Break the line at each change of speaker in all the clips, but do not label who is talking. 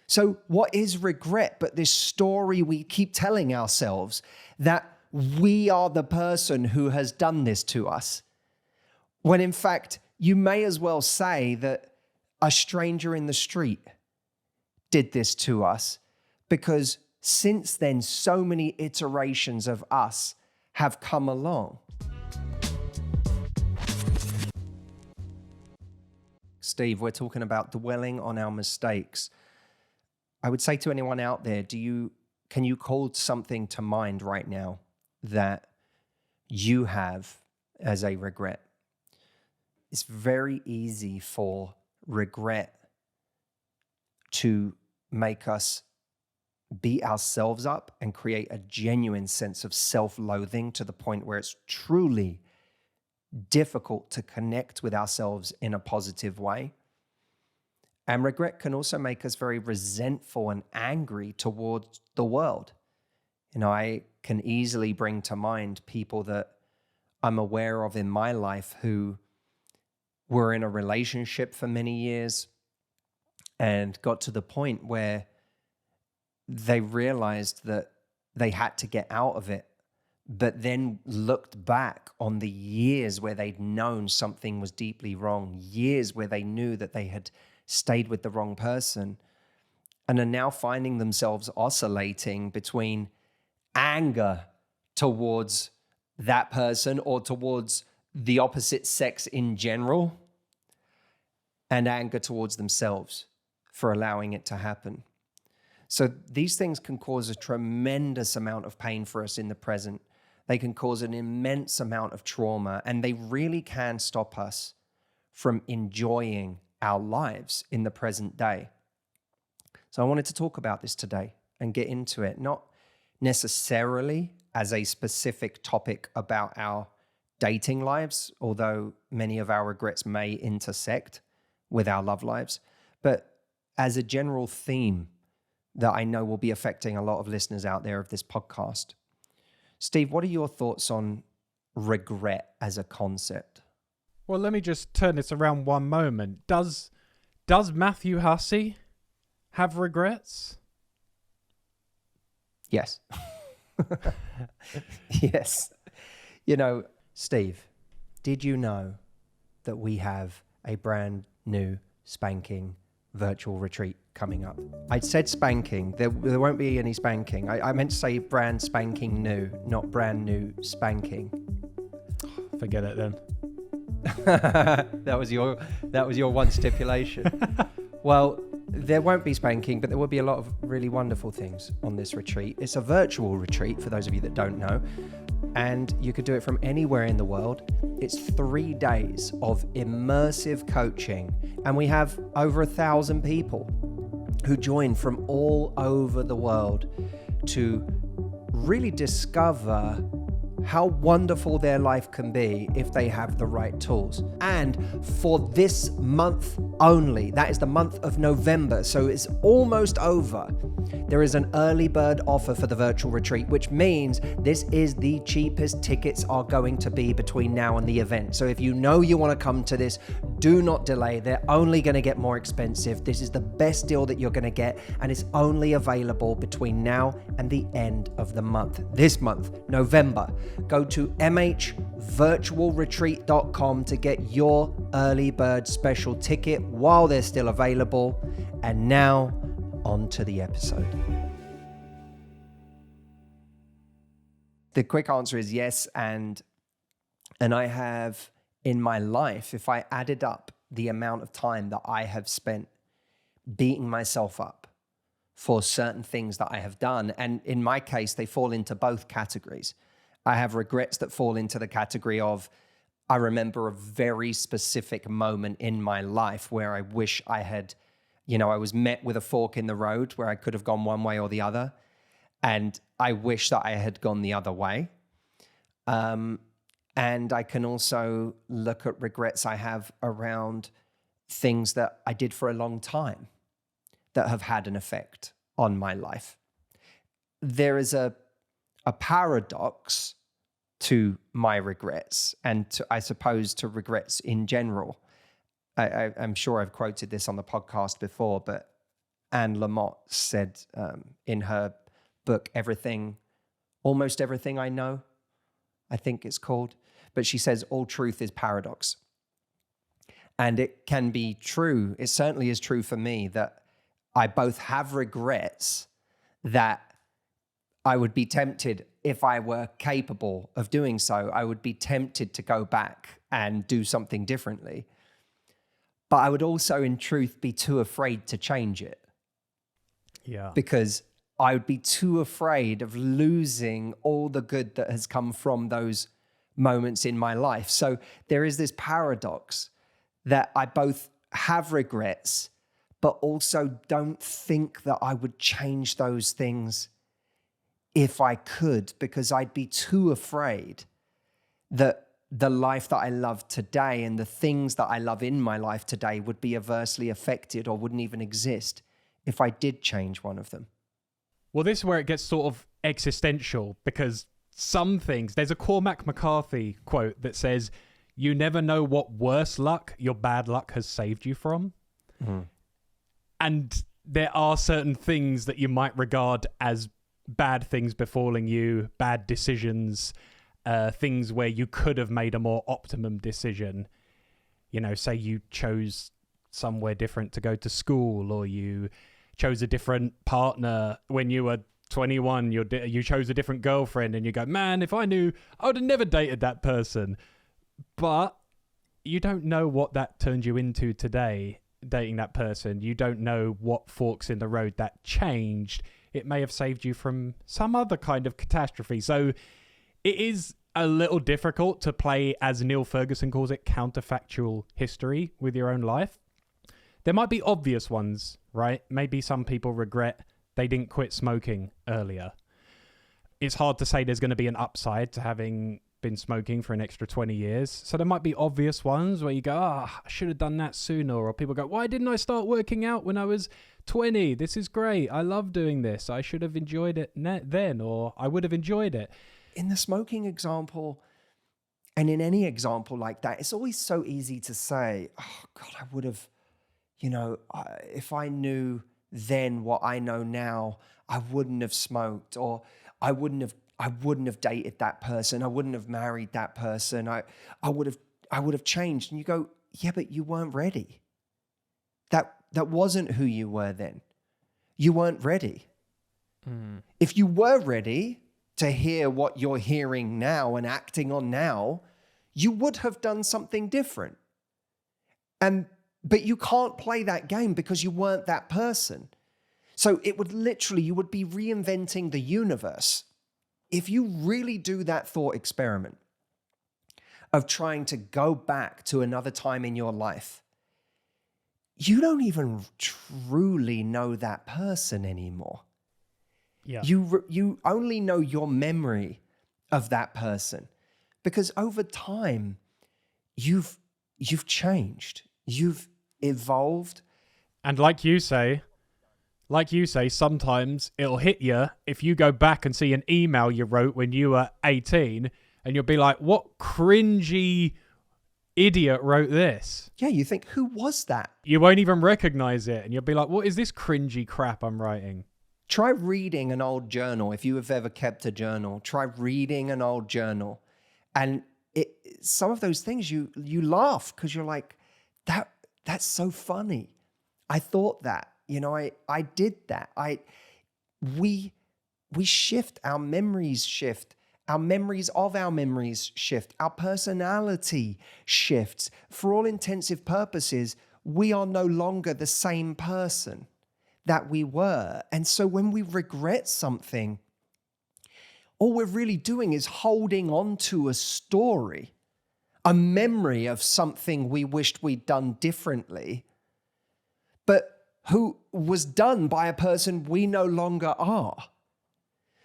So what is regret but this story we keep telling ourselves that we are the person who has done this to us? When in fact, you may as well say that a stranger in the street did this to us, because since then, so many iterations of us have come along. Steve, we're talking about dwelling on our mistakes. I would say to anyone out there, can you call something to mind right now that you have as a regret? It's very easy for regret to make us beat ourselves up and create a genuine sense of self-loathing to the point where it's truly difficult to connect with ourselves in a positive way. And regret can also make us very resentful and angry towards the world. I can easily bring to mind people that I'm aware of in my life who were in a relationship for many years and got to the point where they realized that they had to get out of it, but then looked back on the years where they'd known something was deeply wrong, years where they knew that they had stayed with the wrong person, and are now finding themselves oscillating between anger towards that person or towards the opposite sex in general, and anger towards themselves for allowing it to happen. So these things can cause a tremendous amount of pain for us in the present. They can cause an immense amount of trauma, and they really can stop us from enjoying our lives in the present day. So I wanted to talk about this today and get into it, not necessarily as a specific topic about our dating lives, although many of our regrets may intersect with our love lives, but as a general theme that I know will be affecting a lot of listeners out there of this podcast. Steve, what are your thoughts on regret as a concept?
Well, let me just turn this around one moment. Does Matthew Hussey have regrets?
Yes. Yes. Steve, did you know that we have a brand new spanking virtual retreat coming up? I said spanking. There won't be any spanking. I meant to say brand spanking new, not brand new spanking.
Forget it then.
That was your one stipulation. Well, there won't be spanking, but there will be a lot of really wonderful things on this retreat. It's a virtual retreat, for those of you that don't know, and you could do it from anywhere in the world. It's 3 days of immersive coaching, and we have over 1,000 people who join from all over the world to really discover how wonderful their life can be if they have the right tools. And for this month only, that is the month of November, so it's almost over, there is an early bird offer for the virtual retreat, which means this is the cheapest tickets are going to be between now and the event. So if you know you want to come to this, do not delay. They're only going to get more expensive. This is the best deal that you're going to get, and it's only available between now and the end of the month. This month, November. Go to mhvirtualretreat.com to get your early bird special ticket while they're still available. And now, on to the episode. The quick answer is yes, and I have in my life, if I added up the amount of time that I have spent beating myself up for certain things that I have done, and in my case, they fall into both categories. I have regrets that fall into the category of, I remember a very specific moment in my life where I wish I had, I was met with a fork in the road where I could have gone one way or the other. And I wish that I had gone the other way. And I can also look at regrets I have around things that I did for a long time that have had an effect on my life. There is a paradox to my regrets and I suppose to regrets in general. I'm sure I've quoted this on the podcast before, but Anne Lamott said in her book, Almost Everything I Know, I think it's called. But she says all truth is paradox. And it can be true. It certainly is true for me that I both have regrets that I would be tempted, if I were capable of doing so, I would be tempted to go back and do something differently. But I would also, in truth, be too afraid to change it.
Yeah.
Because I would be too afraid of losing all the good that has come from those moments in my life. So there is this paradox that I both have regrets, but also don't think that I would change those things if I could, because I'd be too afraid that the life that I love today and the things that I love in my life today would be adversely affected or wouldn't even exist if I did change one of them.
Well, this is where it gets sort of existential, because some things, there's a Cormac McCarthy quote that says, "You never know what worse luck your bad luck has saved you from." Mm. And there are certain things that you might regard as bad things befalling you, bad decisions, things where you could have made a more optimum decision. You know, say you chose somewhere different to go to school, or you chose a different partner when you were 21, you chose a different girlfriend, and you go, man, if I knew, I would have never dated that person. But you don't know what that turned you into today, dating that person. You don't know what forks in the road that changed. It may have saved you from some other kind of catastrophe. So it is a little difficult to play, as Neil Ferguson calls it, counterfactual history with your own life. There might be obvious ones, right? Maybe some people regret they didn't quit smoking earlier. It's hard to say there's going to be an upside to having been smoking for an extra 20 years. So there might be obvious ones where you go, I should have done that sooner. Or people go, why didn't I start working out when I was 20? This is great. I love doing this. I should have enjoyed it then, or I would have enjoyed it.
In the smoking example, and in any example like that, it's always so easy to say, oh God, I would have, if I knew then what I know now, I wouldn't have smoked, or I wouldn't have dated that person. I wouldn't have married that person. I would have changed. And you go, yeah, but you weren't ready. That wasn't who you were then. You weren't ready. Mm. If you were ready to hear what you're hearing now and acting on now, you would have done something different. But you can't play that game because you weren't that person. So you would be reinventing the universe. If you really do that thought experiment of trying to go back to another time in your life, you don't even truly know that person anymore. Yeah. You only know your memory of that person, because over time you've changed, you've evolved.
And like you say, sometimes it'll hit you if you go back and see an email you wrote when you were 18, and you'll be like, what cringy idiot wrote this?
Yeah, you think, who was that?
You won't even recognize it, and you'll be like, what is this cringy crap I'm writing?
Try reading an old journal. If you have ever kept a journal, try reading an old journal. And some of those things you laugh because you're like, that's so funny. I thought that, I did that. We shift, our memories shift, our memories of our memories shift, our personality shifts. For all intensive purposes, we are no longer the same person that we were. And so when we regret something, all we're really doing is holding on to a story, a memory of something we wished we'd done differently, but who was done by a person we no longer are.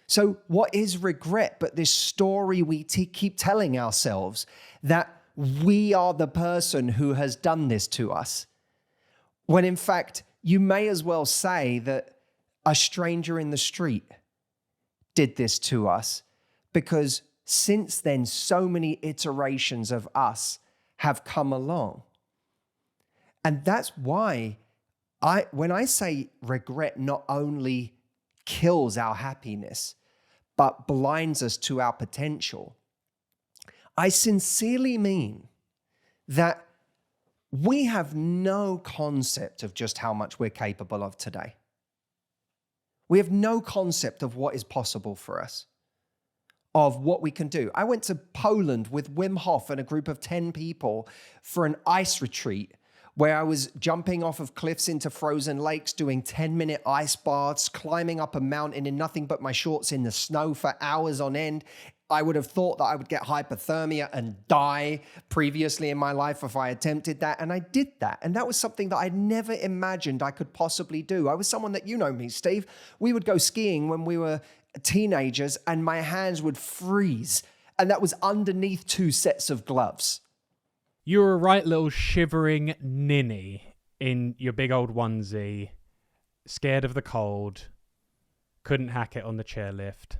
So what is regret but this story we keep telling ourselves that we are the person who has done this to us, when in fact, you may as well say that a stranger in the street did this to us, because since then, so many iterations of us have come along. And that's why when I say regret not only kills our happiness, but blinds us to our potential, I sincerely mean that we have no concept of just how much we're capable of today. We have no concept of what is possible for us, of what we can do. I went to Poland with Wim Hof and a group of 10 people for an ice retreat where I was jumping off of cliffs into frozen lakes, doing 10-minute ice baths, climbing up a mountain in nothing but my shorts in the snow for hours on end. I would have thought that I would get hypothermia and die previously in my life if I attempted that, and I did that. And that was something that I never imagined I could possibly do. I was someone that, you know me, Steve. We would go skiing when we were teenagers, and my hands would freeze, and that was underneath 2 sets of gloves.
You were a right little shivering ninny in your big old onesie, scared of the cold, couldn't hack it on the chairlift.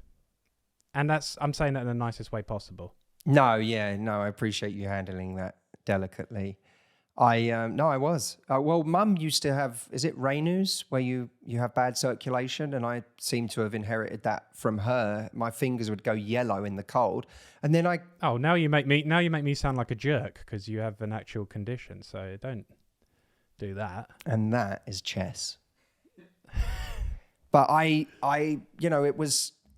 And I'm saying that in the nicest way possible.
No, I appreciate you handling that delicately. I was. Well, Mum used to have, is it Raynaud's, where you have bad circulation? And I seem to have inherited that from her. My fingers would go yellow in the cold. And then
now you make me sound like a jerk because you have an actual condition. So don't do that.
And that is chess. But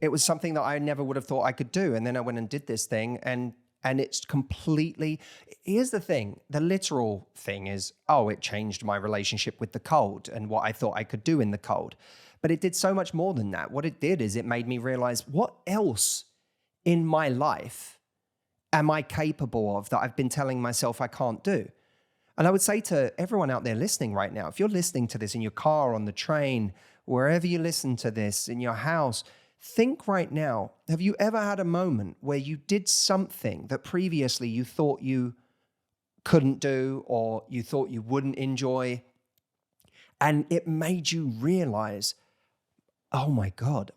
it was something that I never would have thought I could do. And then I went and did this thing, and it's completely, here's the thing, the literal thing is, it changed my relationship with the cold and what I thought I could do in the cold. But it did so much more than that. What it did is it made me realize, what else in my life am I capable of that I've been telling myself I can't do? And I would say to everyone out there listening right now, if you're listening to this in your car, on the train, wherever you listen to this, in your house, think right now, have you ever had a moment where you did something that previously you thought you couldn't do or you thought you wouldn't enjoy, and it made you realize, oh my God,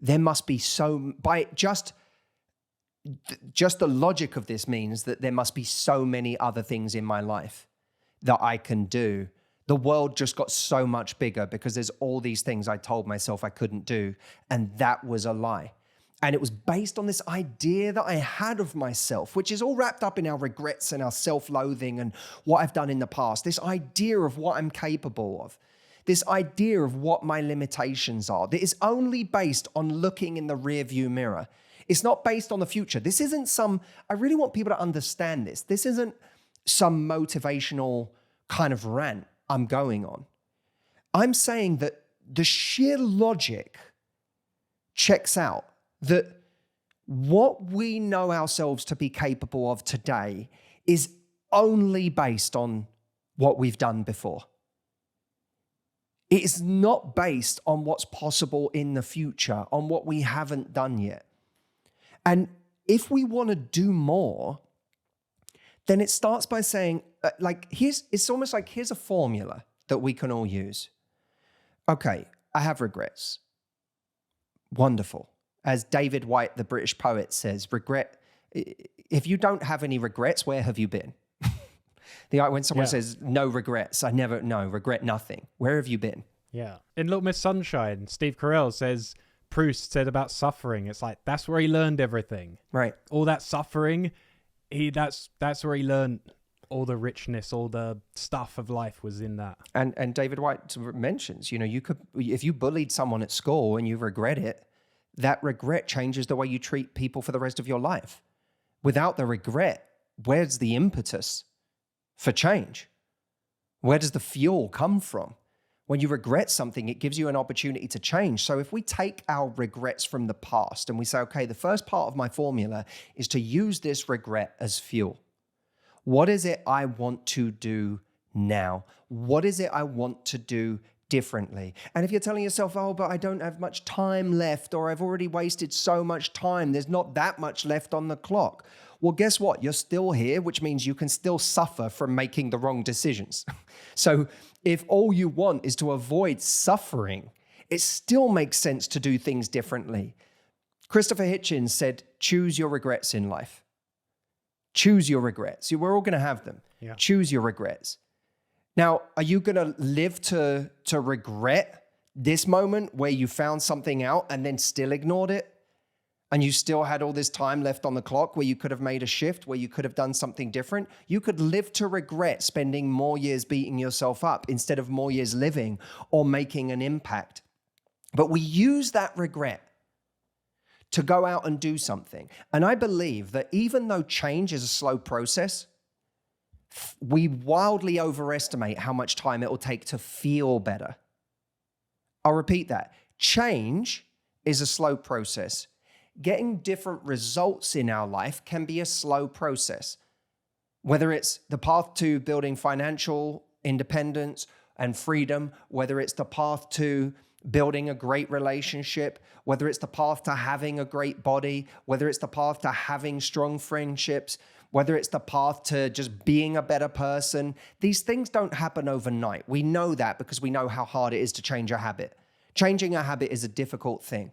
there must be just the logic of this means that there must be so many other things in my life that I can do. The world just got so much bigger because there's all these things I told myself I couldn't do, and that was a lie. And it was based on this idea that I had of myself, which is all wrapped up in our regrets and our self-loathing and what I've done in the past. This idea of what I'm capable of, this idea of what my limitations are, that is only based on looking in the rearview mirror. It's not based on the future. This isn't I really want people to understand this. This isn't some motivational kind of rant I'm going on. I'm saying that the sheer logic checks out, that what we know ourselves to be capable of today is only based on what we've done before. It is not based on what's possible in the future, on what we haven't done yet. And if we want to do more, then it starts by saying, it's almost like here's a formula that we can all use. Okay, I have regrets. Wonderful. As David Whyte, the British poet, says, if you don't have any regrets, where have you been? When someone says, no regrets, regret nothing. Where have you been?
Yeah. In Little Miss Sunshine, Steve Carell says, Proust said about suffering, it's like, that's where he learned everything. Right. All that suffering, that's where he learned all the richness, all the stuff of life was in that.
And David Whyte mentions, you could, if you bullied someone at school and you regret it, that regret changes the way you treat people for the rest of your life. Without the regret, where's the impetus for change? Where does the fuel come from? When you regret something, it gives you an opportunity to change. So if we take our regrets from the past and we say, okay, the first part of my formula is to use this regret as fuel. What is it I want to do now? What is it I want to do differently? And if you're telling yourself, but I don't have much time left, or I've already wasted so much time, there's not that much left on the clock. Well, guess what? You're still here, which means you can still suffer from making the wrong decisions. So if all you want is to avoid suffering, it still makes sense to do things differently. Christopher Hitchens said, choose your regrets in life. Choose your regrets. We're all going to have them. Yeah. Choose your regrets. Now, are you going to live to regret this moment where you found something out and then still ignored it? And you still had all this time left on the clock where you could have made a shift, where you could have done something different? You could live to regret spending more years beating yourself up instead of more years living or making an impact. But we use that regret to go out and do something. And I believe that even though change is a slow process, we wildly overestimate how much time it will take to feel better. I'll repeat that. Change is a slow process. Getting different results in our life can be a slow process. Whether it's the path to building financial independence and freedom, whether it's the path to building a great relationship, whether it's the path to having a great body, whether it's the path to having strong friendships, whether it's the path to just being a better person, these things don't happen overnight. We know that because we know how hard it is to change a habit. Changing a habit is a difficult thing.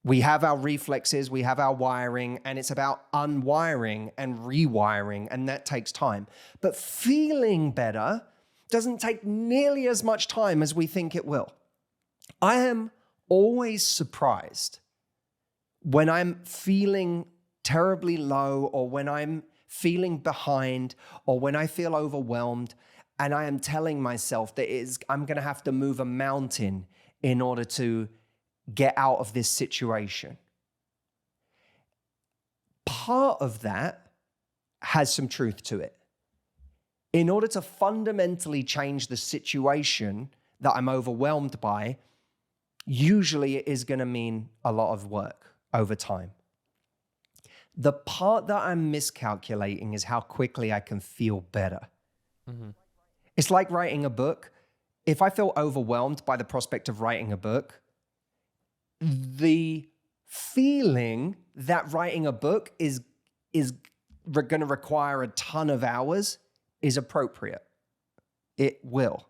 We have our reflexes, we have our wiring, and it's about unwiring and rewiring, and that takes time. But feeling better doesn't take nearly as much time as we think it will. I am always surprised when I'm feeling terribly low, or when I'm feeling behind, or when I feel overwhelmed, and I am telling myself that I'm going to have to move a mountain in order to get out of this situation. Part of that has some truth to it. In order to fundamentally change the situation that I'm overwhelmed by, usually it is going to mean a lot of work over time. The part that I'm miscalculating is how quickly I can feel better. Mm-hmm. It's like writing a book. If I feel overwhelmed by the prospect of writing a book, the feeling that writing a book is going to require a ton of hours is appropriate. It will.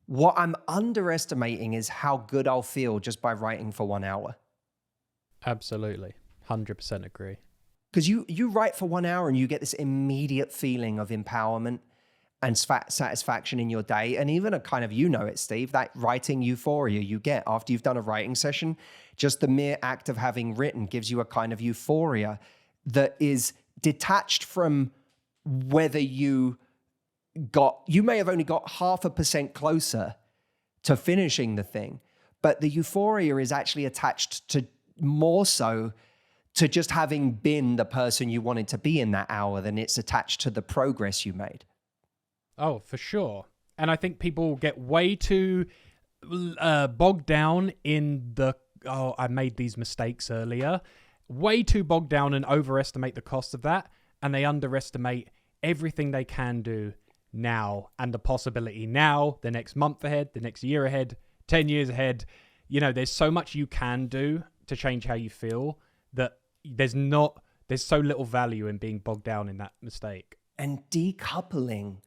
What I'm underestimating is how good I'll feel just by writing for 1 hour.
Absolutely. 100% agree.
Because you write for 1 hour and you get this immediate feeling of empowerment and satisfaction in your day. And even a kind of, it, Steve, that writing euphoria you get after you've done a writing session, just the mere act of having written gives you a kind of euphoria that is detached from whether you may have only got 0.5% closer to finishing the thing, but the euphoria is actually attached to more so to just having been the person you wanted to be in that hour than it's attached to the progress you made.
Oh, for sure. And I think people get way too bogged down in I made these mistakes earlier. Way too bogged down and overestimate the cost of that. And they underestimate everything they can do now and the possibility now, the next month ahead, the next year ahead, 10 years ahead. There's so much you can do to change how you feel that there's so little value in being bogged down in that mistake.
And decoupling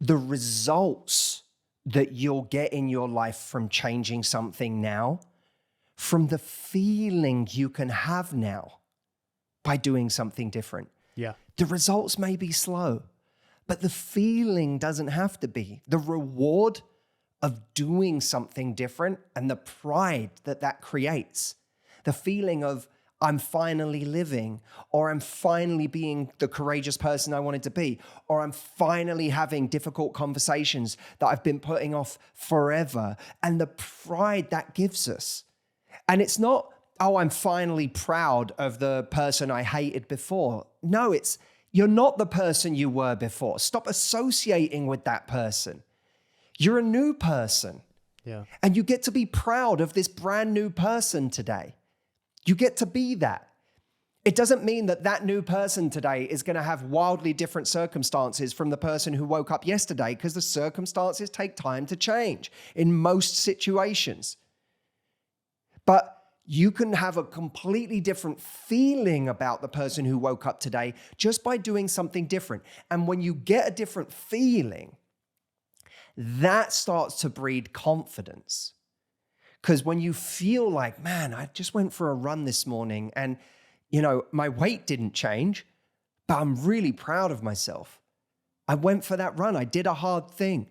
the results that you'll get in your life from changing something now from the feeling you can have now by doing something different.
Yeah.
The results may be slow, but the feeling doesn't have to be. The reward of doing something different and the pride that creates, the feeling of I'm finally living, or I'm finally being the courageous person I wanted to be, or I'm finally having difficult conversations that I've been putting off forever, and the pride that gives us. And it's not, I'm finally proud of the person I hated before. No, it's you're not the person you were before. Stop associating with that person. You're a new person.
Yeah.
And you get to be proud of this brand new person today. You get to be that. It doesn't mean that new person today is going to have wildly different circumstances from the person who woke up yesterday, because the circumstances take time to change in most situations. But you can have a completely different feeling about the person who woke up today just by doing something different. And when you get a different feeling, that starts to breed confidence. Because when you feel like, man, I just went for a run this morning and, my weight didn't change, but I'm really proud of myself. I went for that run. I did a hard thing.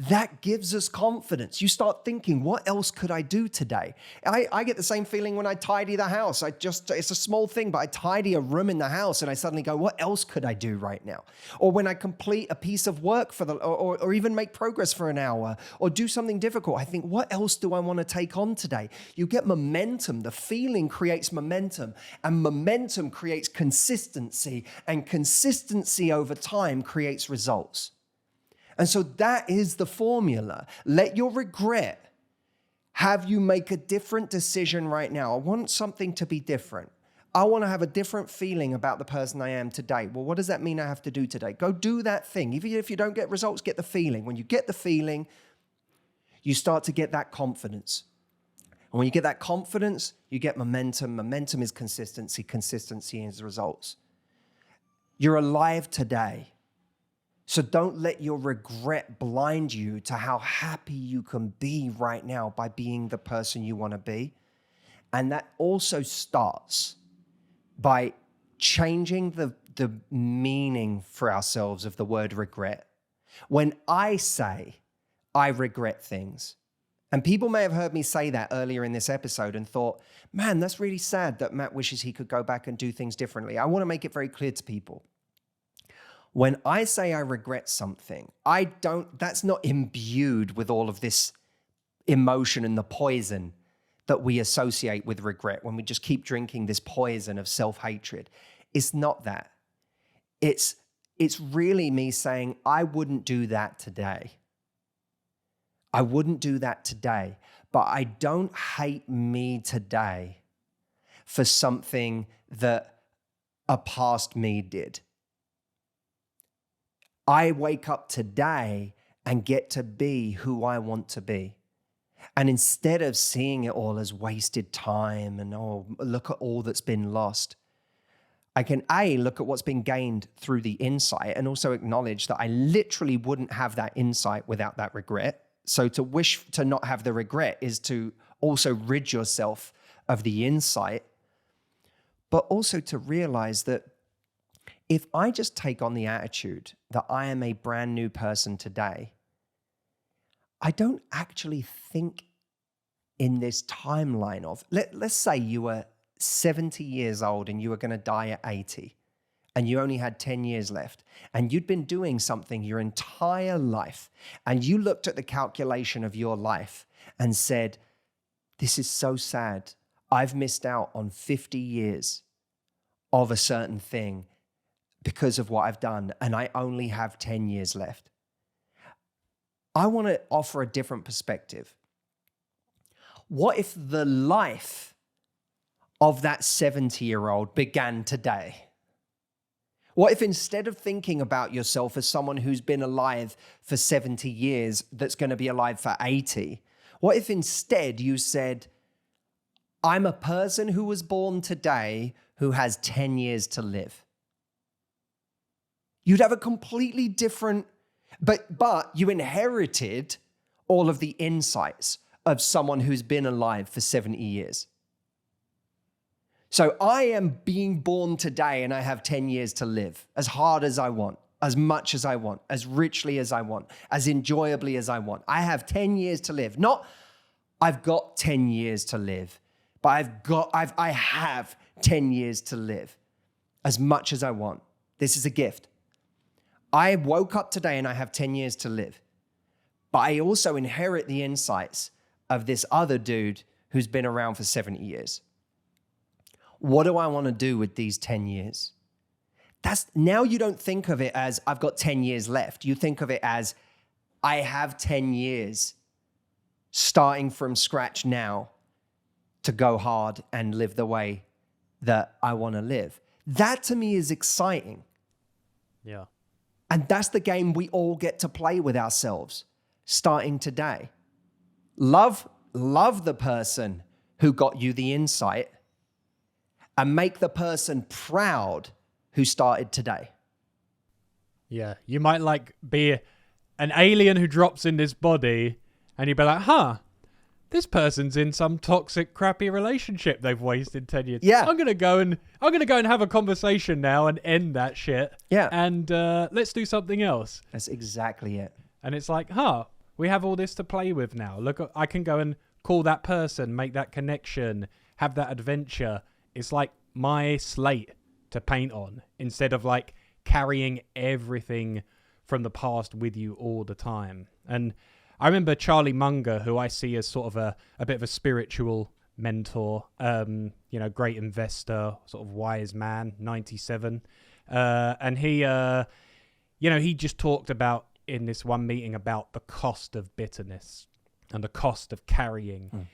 That gives us confidence. You start thinking, what else could I do today? I get the same feeling when I tidy the house. It's a small thing, but I tidy a room in the house and I suddenly go, what else could I do right now? Or when I complete a piece of work or even make progress for an hour or do something difficult, I think, what else do I want to take on today? You get momentum. The feeling creates momentum, and momentum creates consistency, and consistency over time creates results. And so that is the formula. Let your regret have you make a different decision right now. I want something to be different. I want to have a different feeling about the person I am today. Well, what does that mean I have to do today? Go do that thing. Even if you don't get results, get the feeling. When you get the feeling, you start to get that confidence. And when you get that confidence, you get momentum. Momentum is consistency. Consistency is results. You're alive today. So don't let your regret blind you to how happy you can be right now by being the person you want to be. And that also starts by changing the meaning for ourselves of the word regret. When I say I regret things, and people may have heard me say that earlier in this episode and thought, man, that's really sad that Matt wishes he could go back and do things differently. I want to make it very clear to people. When I say I regret something, that's not imbued with all of this emotion and the poison that we associate with regret when we just keep drinking this poison of self-hatred. It's not that. It's really me saying, I wouldn't do that today. I wouldn't do that today, but I don't hate me today for something that a past me did. I wake up today and get to be who I want to be. And instead of seeing it all as wasted time and, oh, look at all that's been lost, I can look at what's been gained through the insight and also acknowledge that I literally wouldn't have that insight without that regret. So to wish to not have the regret is to also rid yourself of the insight, but also to realize that if I just take on the attitude that I am a brand new person today, I don't actually think in this timeline of, let's say you were 70 years old and you were going to die at 80 and you only had 10 years left and you'd been doing something your entire life and you looked at the calculation of your life and said, this is so sad. I've missed out on 50 years of a certain thing because of what I've done, and I only have 10 years left. I want to offer a different perspective. What if the life of that 70-year-old began today? What if instead of thinking about yourself as someone who's been alive for 70 years that's going to be alive for 80, what if instead you said, I'm a person who was born today who has 10 years to live? You'd have a completely different, but you inherited all of the insights of someone who's been alive for 70 years. So I am being born today and I have 10 years to live as hard as I want, as much as I want, as richly as I want, as enjoyably as I want. I have 10 years to live. Not I've got 10 years to live, but I have 10 years to live as much as I want. This is a gift. I woke up today and I have 10 years to live, but I also inherit the insights of this other dude who's been around for 70 years. What do I want to do with these 10 years? Now you don't think of it as I've got 10 years left. You think of it as I have 10 years starting from scratch now to go hard and live the way that I want to live. That to me is exciting.
Yeah.
And that's the game we all get to play with ourselves starting today. Love the person who got you the insight and make the person proud who started today.
Yeah. You might be an alien who drops in this body and you'd be like, this person's in some toxic, crappy relationship they've wasted 10 years.
Yeah.
I'm gonna go and have a conversation now and end that shit.
Yeah.
And let's do something else.
That's exactly it.
And it's like, we have all this to play with now. Look, I can go and call that person, make that connection, have that adventure. It's like my slate to paint on instead of like carrying everything from the past with you all the time. And I remember Charlie Munger, who I see as sort of a bit of a spiritual mentor, great investor, sort of wise man, 97. And he just talked about in this one meeting about the cost of bitterness and the cost of carrying,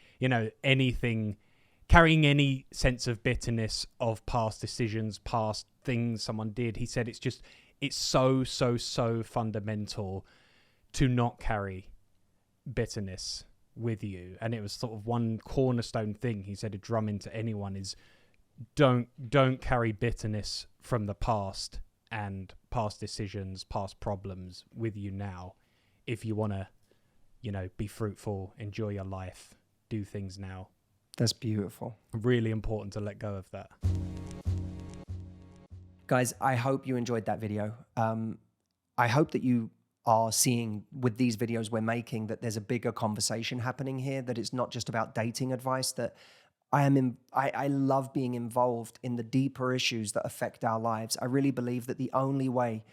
carrying any sense of bitterness of past decisions, past things someone did. He said it's so fundamental to not carry bitterness with you. And it was sort of one cornerstone thing he said to drum into anyone is don't carry bitterness from the past and past decisions, past problems with you now if you want to be fruitful, enjoy your life, do things now.
That's beautiful.
Really important to let go of that.
Guys, I hope you enjoyed that video. I hope that you are seeing with these videos we're making that there's a bigger conversation happening here, that it's not just about dating advice, that I love being involved in the deeper issues that affect our lives. I really believe that the only way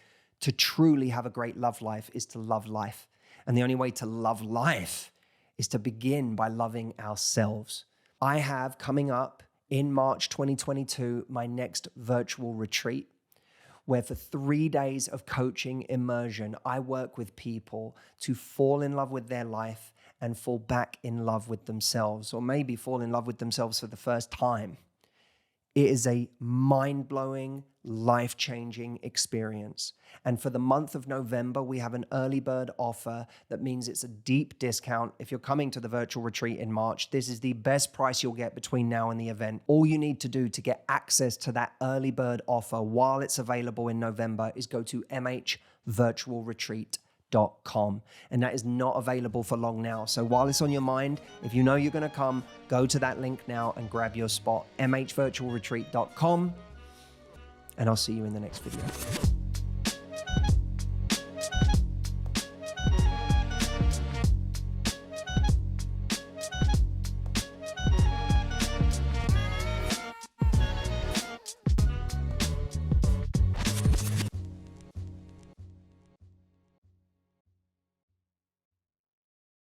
to truly have a great love life is to love life. And the only way to love life is to begin by loving ourselves. I have coming up in March 2022, my next virtual retreat, where for 3 days of coaching immersion, I work with people to fall in love with their life and fall back in love with themselves, or maybe fall in love with themselves for the first time. It is a mind-blowing, life-changing experience. And for the month of November, we have an early bird offer that means it's a deep discount. If you're coming to the virtual retreat in March, this is the best price you'll get between now and the event. All you need to do to get access to that early bird offer while it's available in November is go to mhvirtualretreat.com. And that is not available for long now. So while it's on your mind, if you know you're going to come, go to that link now and grab your spot, mhvirtualretreat.com. And I'll see you in the next video.